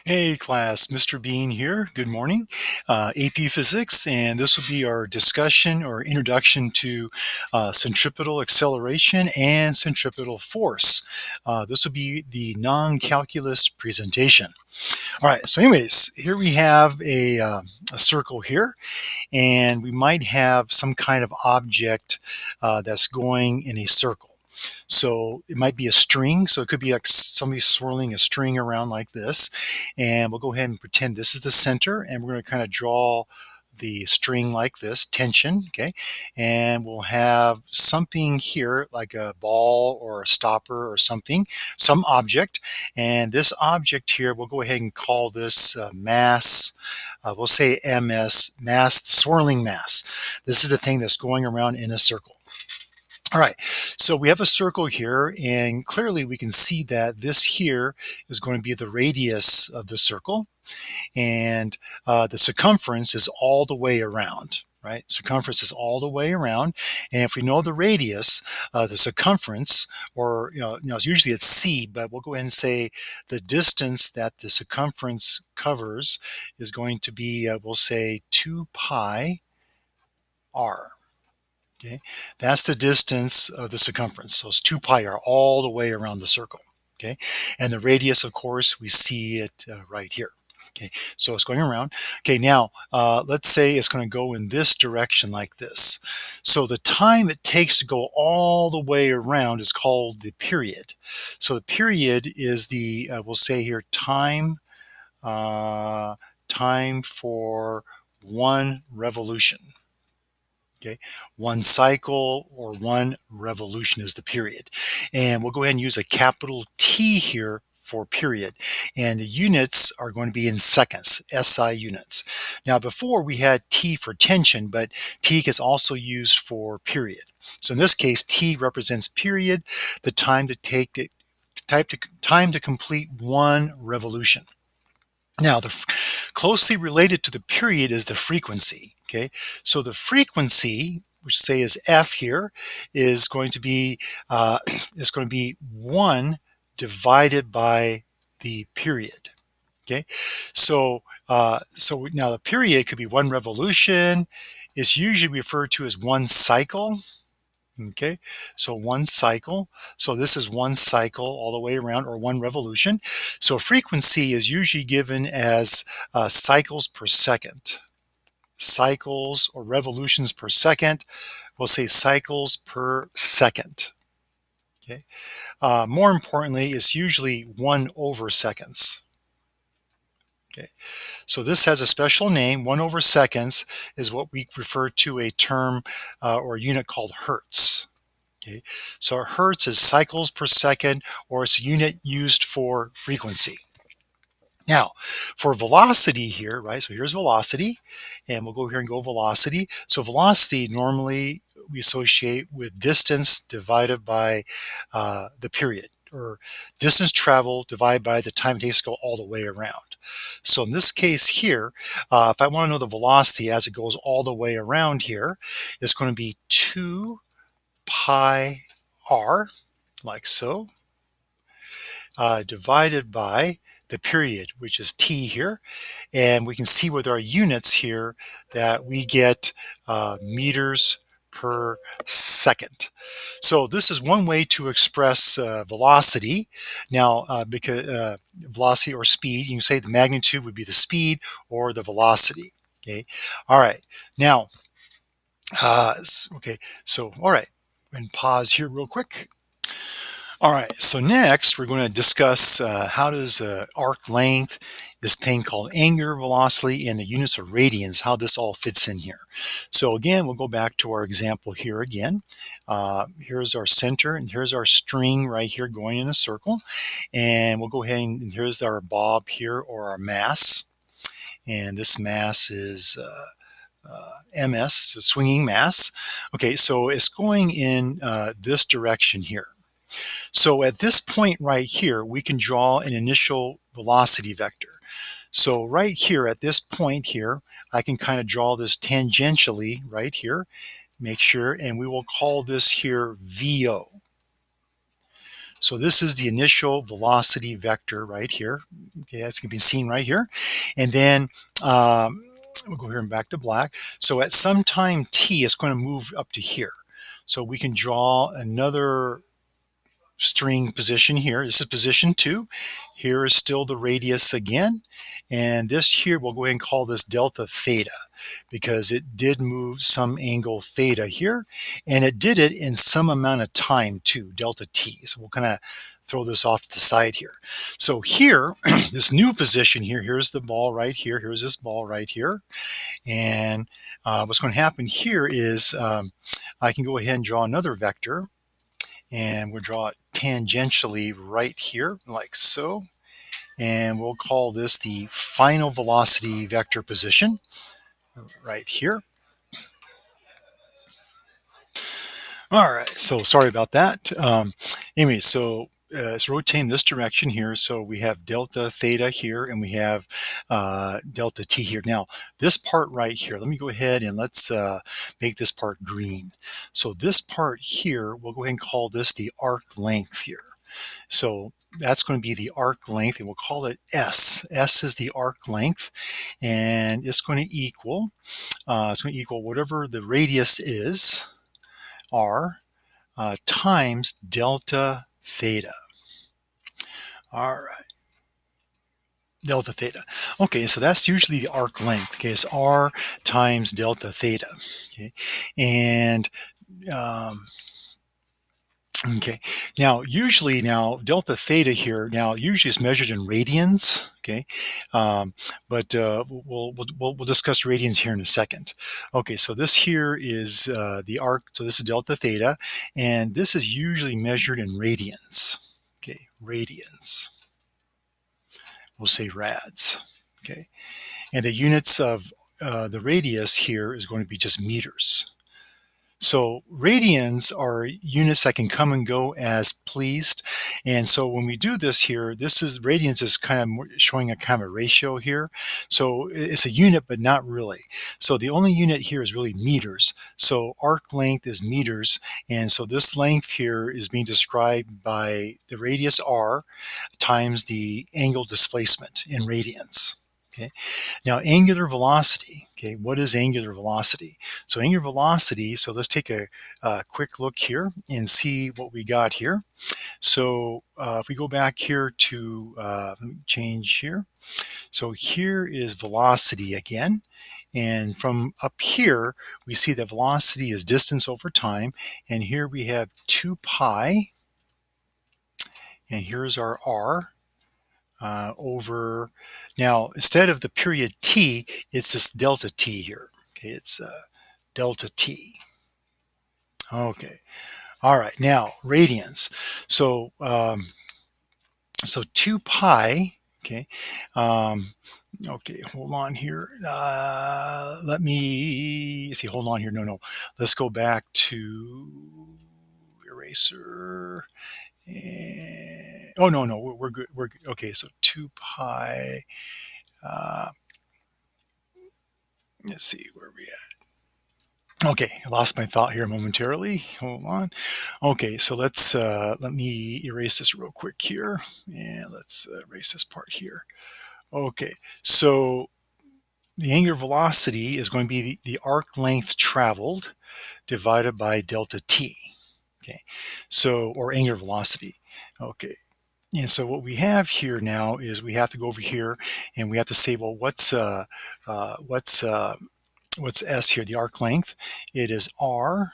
Hey class, Mr. Bean here. Good morning. AP Physics, and this will be our discussion or introduction to centripetal acceleration and centripetal force. This will be the non-calculus presentation. All right, so anyways, here we have a circle here, and we might have some kind of object that's going in a circle. So it might be a string. So it could be like somebody swirling a string around like this. And we'll go ahead and pretend this is the center. And we're going to kind of draw the string like this, tension, okay? And we'll have something here like a ball or a stopper or something, some object. And this object here, we'll go ahead and call this mass. We'll say MS, mass, the swirling mass. This is the thing that's going around in a circle. All right, so we have a circle here, and clearly we can see that this here is going to be the radius of the circle, and the circumference is all the way around, right? Circumference is all the way around, and if we know the radius, the circumference, or usually it's c, but we'll go ahead and say the distance that the circumference covers is going to be, we'll say 2 pi r. Okay, that's the distance of the circumference. So it's 2 pi r all the way around the circle. Okay, and the radius, of course, we see it right here. Okay, so it's going around. Okay, now let's say it's going to go in this direction like this. So the time it takes to go all the way around is called the period. So the period is the, we'll say here, time for one revolution. Okay, one cycle or one revolution is the period. And we'll go ahead and use a capital T here for period. And the units are going to be in seconds, SI units. Now before we had T for tension, but T is also used for period. So in this case, T represents period, the time to take it, time to complete one revolution. Now, closely related to the period is the frequency. Okay, so the frequency, which say is f here, is going to be one divided by the period. Okay, so now the period could be one revolution. It's usually referred to as one cycle. Okay, so one cycle. So this is one cycle all the way around, or one revolution. So frequency is usually given as cycles per second. Cycles or revolutions per second. We'll say cycles per second. Okay. More importantly, it's usually 1 over seconds. Okay. So this has a special name. 1 over seconds is what we refer to a term or a unit called hertz. Okay, so hertz is cycles per second, or it's a unit used for frequency. Now, for velocity here, right? So here's velocity, and we'll go here and go velocity. So velocity normally we associate with distance divided by the period, or distance traveled divided by the time it takes to go all the way around. So in this case here, if I want to know the velocity as it goes all the way around here, it's going to be 2 pi r, like so, divided by the period, which is t here. And we can see with our units here that we get meters per second. So this is one way to express velocity. Now, because velocity or speed, you can say the magnitude would be the speed or the velocity. Okay. All right. Now, okay. So, all right. And pause here real quick. All right, so next we're going to discuss how does arc length, this thing called angular velocity, and the units of radians, how this all fits in here. So again, we'll go back to our example here again. Here's our center, and here's our string right here going in a circle. And we'll go ahead and here's our bob here, or our mass. And this mass is MS, so swinging mass. Okay, so it's going in this direction here. So at this point right here, we can draw an initial velocity vector. So right here at this point here, I can kind of draw this tangentially right here, make sure, and we will call this here VO. So this is the initial velocity vector right here. Okay, that's going to be seen right here. And then we'll go here and back to black. So at some time t, it's going to move up to here. So we can draw another string position here. This is position 2. Here is still the radius again. And this here, we'll go ahead and call this delta theta because it did move some angle theta here. And it did it in some amount of time too, delta t. So we'll kind of throw this off to the side here. So here, this new position here, here's the ball right here. Here's this ball right here. And what's going to happen here is I can go ahead and draw another vector. And we'll draw it tangentially right here, like so. And we'll call this the final velocity vector position right here. All right, so sorry about that. Anyway, so it's rotating this direction here. So we have delta theta here, and we have delta t here. Now, this part right here, let me go ahead and let's make this part green. So this part here, we'll go ahead and call this the arc length here. So that's going to be the arc length, and we'll call it S. S is the arc length, and it's going to equal whatever the radius is, r, times delta theta. All right, delta theta. Okay, so that's usually the arc length. Okay, it's r times delta theta. Okay, and okay, now usually delta theta here usually is measured in radians. Okay, but we'll discuss radians here in a second. Okay, so this here is the arc. So this is delta theta, and this is usually measured in radians. Okay, radians. We'll say rads. Okay, and the units of the radius here is going to be just meters. So radians are units that can come and go as pleased. And so when we do this here, radians is kind of showing a kind of a ratio here. So it's a unit, but not really. So the only unit here is really meters. So arc length is meters. And so this length here is being described by the radius r times the angle displacement in radians. Okay. Now, angular velocity. Okay, what is angular velocity? So angular velocity, so let's take a quick look here and see what we got here. So if we go back here to change here. So here is velocity again. And from up here, we see that velocity is distance over time. And here we have 2 pi. And here's our r. Over now, instead of the period t, it's this delta t here. Okay, it's delta t. Okay, all right. Now radians. So so 2 pi. Okay. Okay, hold on here. Let me see. Hold on here. No. Let's go back to eraser. And, oh no, we're good. We're good. Okay, so 2 pi. Let's see where we at. Okay, I lost my thought here momentarily. Hold on. Okay, so let me erase this real quick here, and let's erase this part here. Okay, so the angular velocity is going to be the arc length traveled divided by delta t. Okay, so or angular velocity. Okay. And so what we have here now is we have to go over here and we have to say, well, what's S here, the arc length? It is R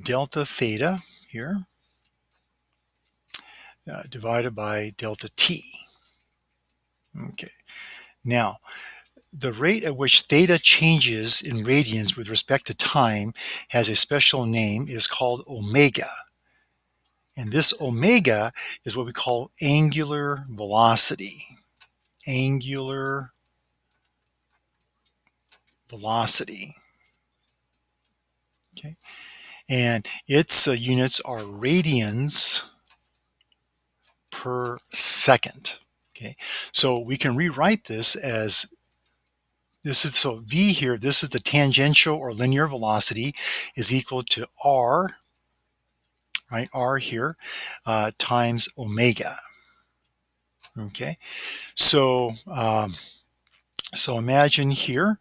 delta theta here divided by delta t. Okay. Now, the rate at which theta changes in radians with respect to time has a special name, is called omega. And this omega is what we call angular velocity. Angular velocity. Okay. And its units are radians per second. Okay. So we can rewrite this as so v here, this is the tangential or linear velocity, is equal to r right, R here, times omega. Okay, so so imagine here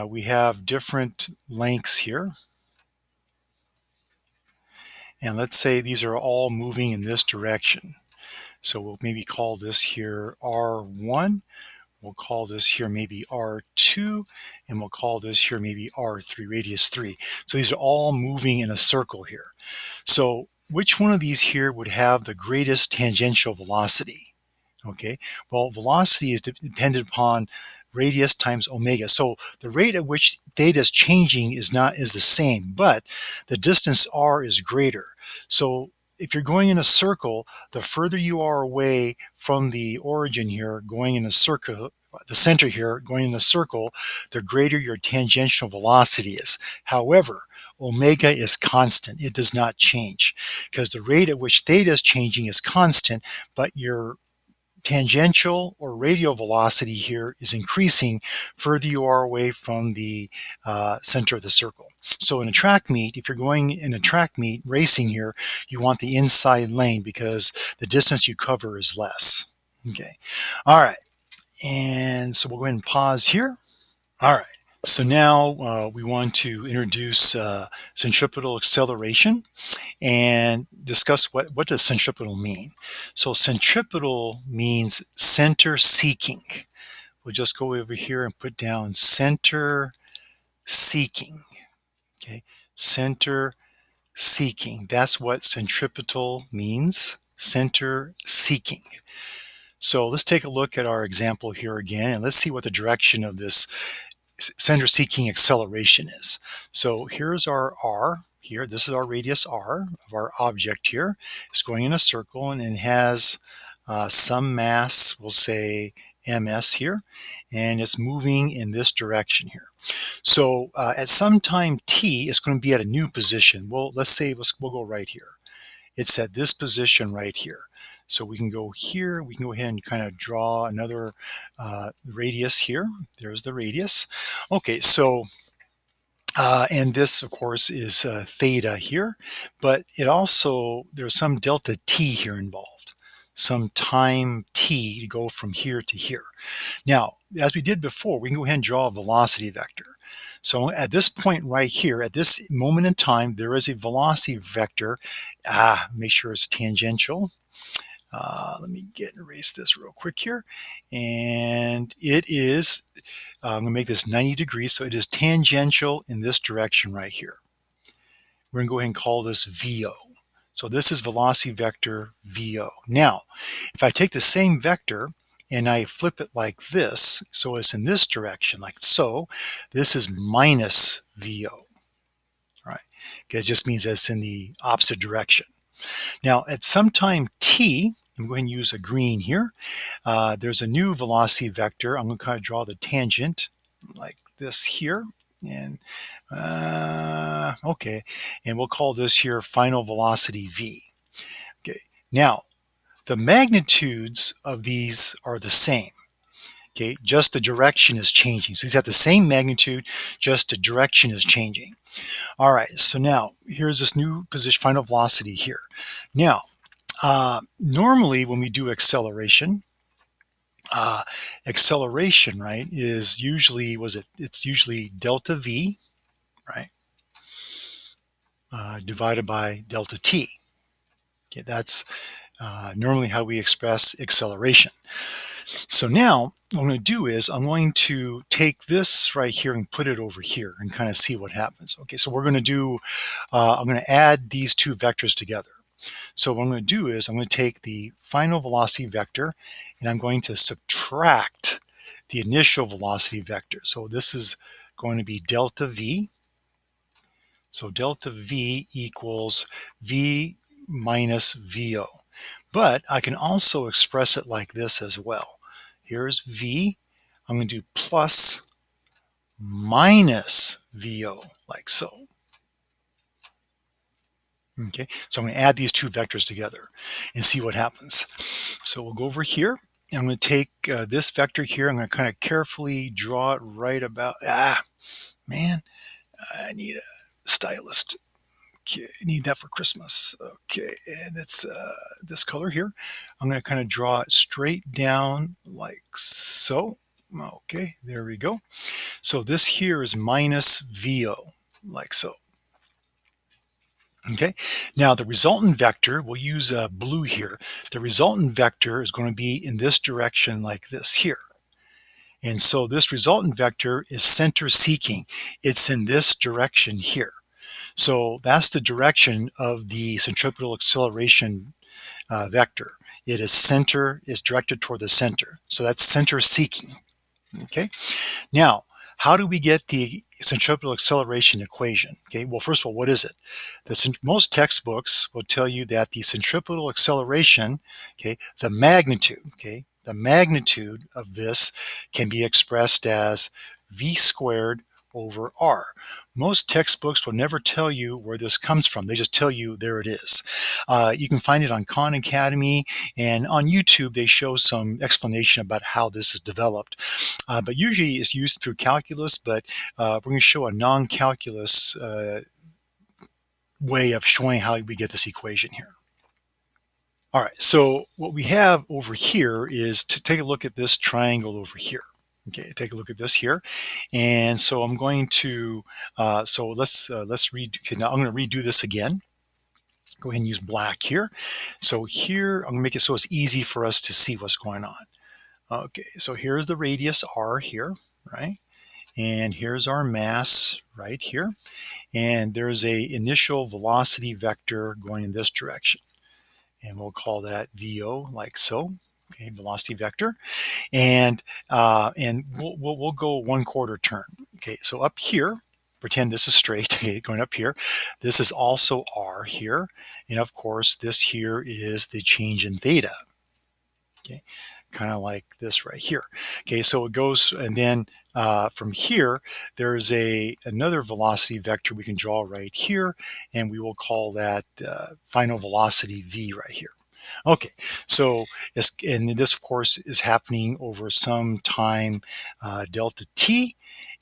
we have different lengths here, and let's say these are all moving in this direction. So we'll maybe call this here R1. We'll call this here maybe R2, and we'll call this here maybe R3, radius 3. So these are all moving in a circle here. So which one of these here would have the greatest tangential velocity? Okay, well, velocity is dependent upon radius times omega. So the rate at which theta is changing is the same, but the distance r is greater. So if you're going in a circle, the further you are away from the origin here, going in a circle, the center here, going in a circle, the greater your tangential velocity is. However, omega is constant. It does not change because the rate at which theta is changing is constant, but your tangential or radial velocity here is increasing further you are away from the center of the circle. So in a track meet, if you're going in a track meet racing here, you want the inside lane because the distance you cover is less. Okay. All right. And so we'll go ahead and pause here. All right. So now we want to introduce centripetal acceleration and discuss what does centripetal mean. So centripetal means center seeking. We'll just go over here and put down center seeking. Okay, center seeking. That's what centripetal means, center seeking. So let's take a look at our example here again, and let's see what the direction of this center seeking acceleration is. So here's our R here. This is our radius R of our object here. It's going in a circle and it has some mass, we'll say ms here, and it's moving in this direction here. So at some time t, it's going to be at a new position. Well, let's say we'll go right here. It's at this position right here. So we can go here, we can go ahead and kind of draw another radius here. There's the radius. Okay, so, and this of course is theta here, but it also, there's some delta t here involved, some time t to go from here to here. Now, as we did before, we can go ahead and draw a velocity vector. So at this point right here, at this moment in time, there is a velocity vector. Make sure it's tangential. Let me erase this real quick here. And it is, I'm going to make this 90 degrees, so it is tangential in this direction right here. We're going to go ahead and call this VO. So this is velocity vector VO. Now, if I take the same vector and I flip it like this, so it's in this direction, like so, this is minus VO, right? Because it just means that it's in the opposite direction. Now, at some time t, I'm going to use a green here. There's a new velocity vector. I'm going to kind of draw the tangent like this here. And okay, and we'll call this here final velocity v. Okay, now the magnitudes of these are the same. Okay, just the direction is changing. So these have the same magnitude, just the direction is changing. All right, so now here's this new position, final velocity here. Now, normally when we do acceleration, right, is usually, it's usually delta v, right, divided by delta t. Okay, that's normally how we express acceleration. So now what I'm going to do is I'm going to take this right here and put it over here and kind of see what happens. Okay, so we're going to do, I'm going to add these two vectors together. So what I'm going to do is I'm going to take the final velocity vector and I'm going to subtract the initial velocity vector. So this is going to be delta v. So delta v equals v minus VO. But I can also express it like this as well. Here's v. I'm going to do plus minus VO, like so. Okay, so I'm going to add these two vectors together and see what happens. So we'll go over here. And I'm going to take this vector here. I'm going to kind of carefully draw it right about, man, I need a stylist. Okay, need that for Christmas. Okay, and it's this color here. I'm going to kind of draw it straight down like so. Okay, there we go. So this here is minus VO, like so. Okay, now the resultant vector, we'll use blue here. The resultant vector is going to be in this direction like this here. And so this resultant vector is center seeking. It's in this direction here. So that's the direction of the centripetal acceleration vector. It is directed toward the center. So that's center seeking. Okay. Now, how do we get the centripetal acceleration equation? Okay. Well, first of all, what is it? Most textbooks will tell you that the centripetal acceleration, okay, the magnitude of this can be expressed as v squared over r. Most textbooks will never tell you where this comes from. They just tell you there it is. You can find it on Khan Academy, and on YouTube they show some explanation about how this is developed. But usually it's used through calculus, but we're going to show a non-calculus way of showing how we get this equation here. All right, so what we have over here is to take a look at this triangle over here. Okay, take a look at this here, and so I'm going to let's read. Okay, now I'm going to redo this again. Go ahead and use black here. So here I'm going to make it so it's easy for us to see what's going on. Okay, so here's the radius r here, right? And here's our mass right here, and there's a initial velocity vector going in this direction, and we'll call that VO, like so. Okay, velocity vector, and we'll go 1/4 turn. Okay, so up here, pretend this is straight. Okay, going up here, this is also r here, and of course this here is the change in theta. Okay, kind of like this right here. Okay, so it goes, and then from here there's another velocity vector we can draw right here, and we will call that final velocity v right here. Okay, so and this of course is happening over some time delta t,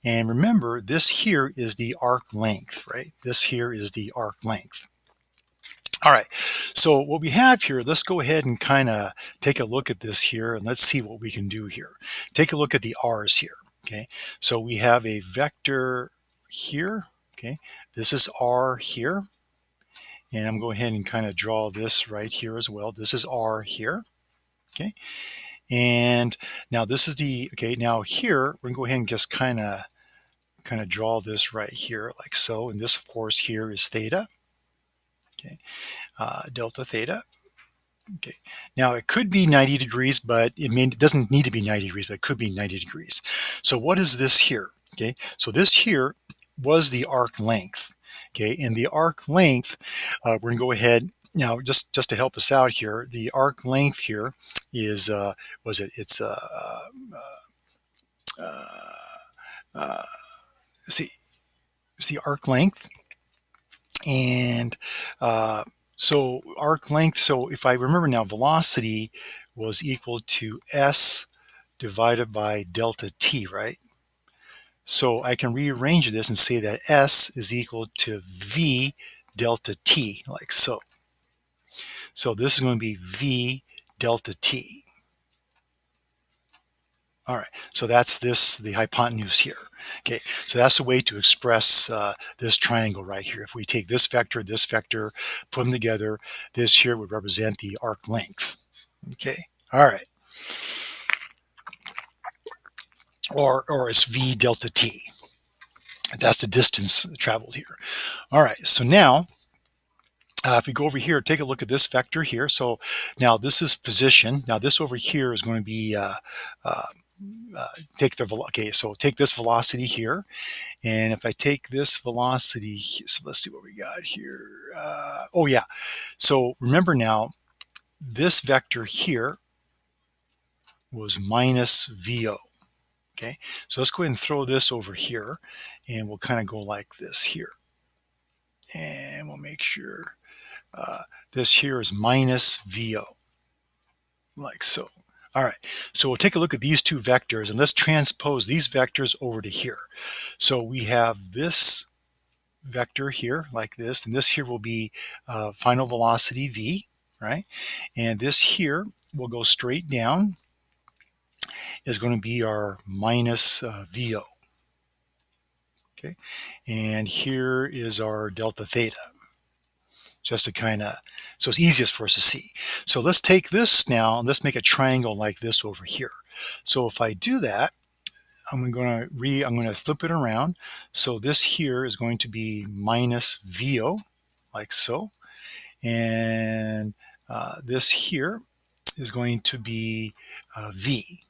and remember this here is the arc length, right? This here is the arc length. All right, so what we have here, let's go ahead and kind of take a look at this here, and let's see what we can do here. Take a look at the r's here. Okay, so we have a vector here. Okay, this is r here, and I'm going to go ahead and kind of draw this right here as well. This is r here. Okay, and now this is the, okay, now here we're going to go ahead and just kind of draw this right here like so, and this of course here is theta. Okay, delta theta. Okay, now it could be 90 degrees, but it doesn't need to be 90 degrees, but it could be 90 degrees. So what is this here? Okay, so this here was the arc length. Okay, and the arc length, we're going to go ahead now, just to help us out here. The arc length here is see, it's the arc length, and so arc length. So if I remember now, velocity was equal to s divided by delta t, right? So I can rearrange this and say that s is equal to v delta t, like so. So this is going to be v delta t. All right, so that's the hypotenuse here. Okay, so that's the way to express this triangle right here. If we take this vector, put them together, this here would represent the arc length. Okay, all right. Or it's v delta t. That's the distance traveled here. All right, so now if we go over here, take a look at this vector here. So now this is position. Now this over here is going to be take this velocity here, and if I take this velocity, so let's see what we got here. Oh yeah, so remember now, this vector here was minus VO. Okay, so let's go ahead and throw this over here, and we'll kind of go like this here, and we'll make sure this here is minus VO, like so. All right, so we'll take a look at these two vectors, and let's transpose these vectors over to here. So we have this vector here like this, and this here will be final velocity v, right? And this here will go straight down, is going to be our minus VO. Okay, and here is our delta theta, just to kind of, so it's easiest for us to see. So let's take this now and let's make a triangle like this over here. So if I do that, I'm going to flip it around. So this here is going to be minus VO, like so. And this here is going to be V,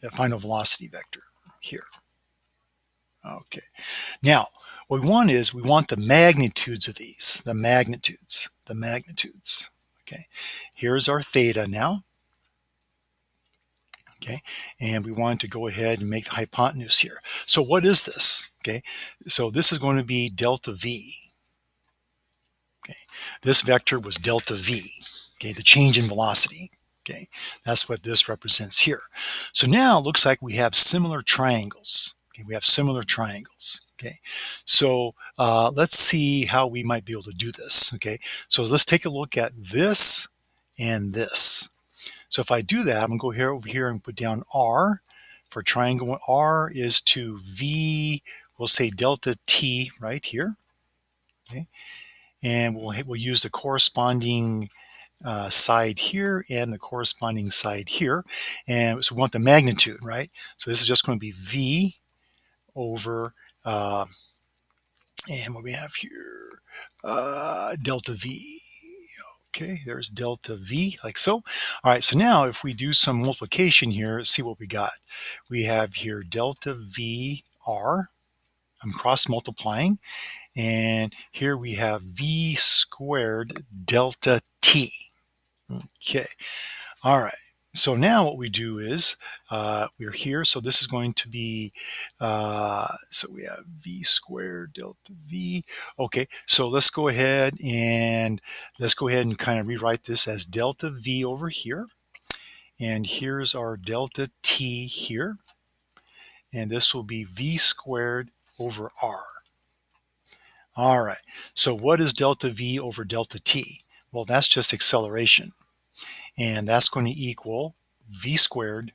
the final velocity vector here. Okay. Now, what we want is we want the magnitudes of these, the magnitudes. Okay. Here's our theta now. Okay, and we want to go ahead and make the hypotenuse here. So what is this? Okay, so this is going to be delta V. Okay, this vector was delta V. Okay, the change in velocity. Okay, that's what this represents here. So now it looks like we have similar triangles. Okay, we have similar triangles. Okay, so let's see how we might be able to do this. Okay, so let's take a look at this and this. So if I do that, I'm going to go here over here and put down R for triangle. R is to V, we'll say delta T right here. Okay, and we'll use the corresponding side here and the corresponding side here. And so we want the magnitude, right? So this is just going to be V over, and what we have here, delta V. Okay, there's delta V, like so. All right, so now if we do some multiplication here, see what we got. We have here delta V R. I'm cross multiplying. And here we have V squared delta T. Okay, all right. So now what we do is we're here. So this is going to be, so we have V squared delta V. Okay, so let's go ahead and kind of rewrite this as delta V over here. And here's our delta T here. And this will be V squared over R. All right, so what is delta V over delta T? Well, that's just acceleration. And that's going to equal V squared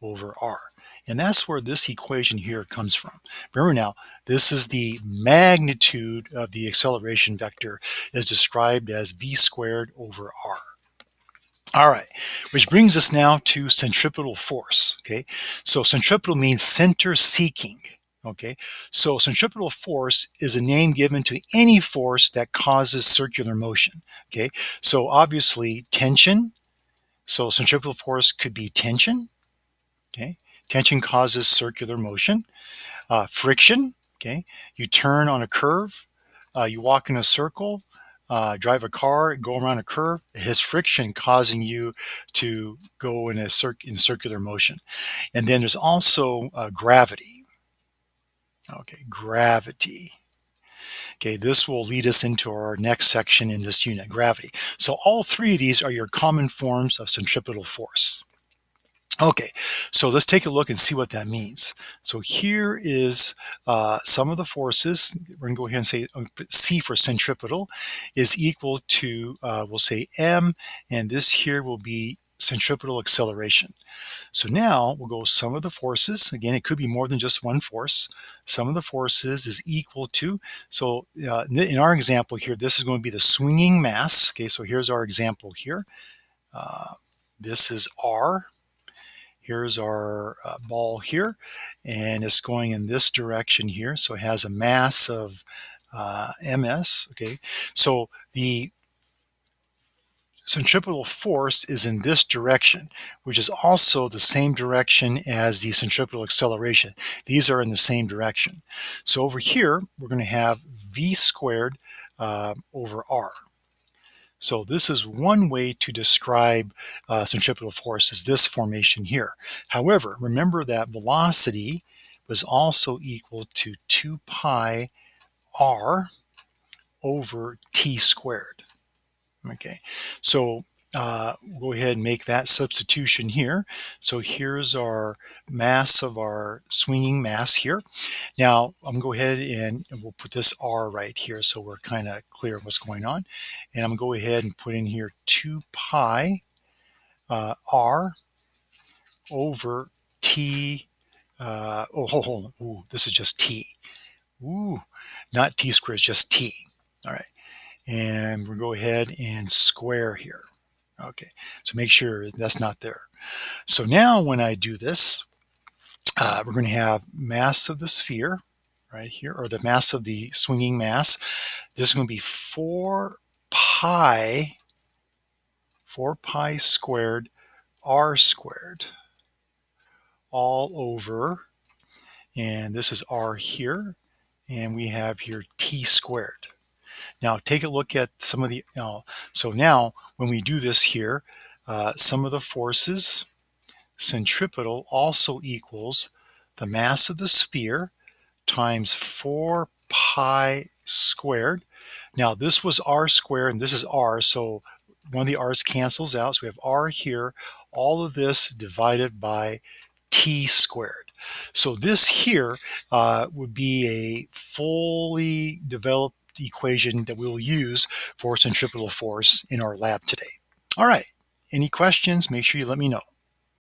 over R. And that's where this equation here comes from. Remember now, this is the magnitude of the acceleration vector is described as V squared over R. All right, which brings us now to centripetal force. Okay, so centripetal means center seeking. Okay, so centripetal force is a name given to any force that causes circular motion. Okay, so obviously tension. So centripetal force could be tension. Okay, tension causes circular motion. Friction. Okay, you turn on a curve, you walk in a circle, drive a car, go around a curve. It has friction causing you to go in circular motion. And then there's also gravity. Okay, gravity. Okay, this will lead us into our next section in this unit, gravity. So all three of these are your common forms of centripetal force. Okay, so let's take a look and see what that means. So here is some of the forces. We're going to go ahead and say C for centripetal is equal to, we'll say M, and this here will be centripetal acceleration. So now we'll go some of the forces. Again, it could be more than just one force. Some of the forces is equal to, so in our example here, this is going to be the swinging mass. Okay, so here's our example here. This is R. Here's our ball here, and it's going in this direction here. So it has a mass of ms. Okay, so the centripetal force is in this direction, which is also the same direction as the centripetal acceleration. These are in the same direction. So over here, we're going to have v squared over r. So this is one way to describe centripetal force, is this formation here. However, remember that velocity was also equal to 2 pi r over t squared. Okay, so go ahead and make that substitution here. So here's our mass of our swinging mass here. Now I'm going to go ahead and we'll put this R right here so we're kind of clear what's going on. And I'm going to go ahead and put in here 2 pi R over T. Hold on. Ooh, this is just T. Ooh, not T squared, it's just T. All right. And we'll go ahead and square here. Okay, so make sure that's not there. So now when I do this, we're going to have mass of the sphere right here, or the mass of the swinging mass. This is going to be 4 pi squared r squared all over, and this is r here, and we have here t squared. Now take a look at some of the, so now when we do this here, some of the forces, centripetal also equals the mass of the sphere times 4 pi squared. Now this was r squared and this is r, so one of the r's cancels out, so we have r here, all of this divided by t squared. So this here would be a fully developed equation that we'll use for centripetal force in our lab today. All right, any questions? Make sure you let me know.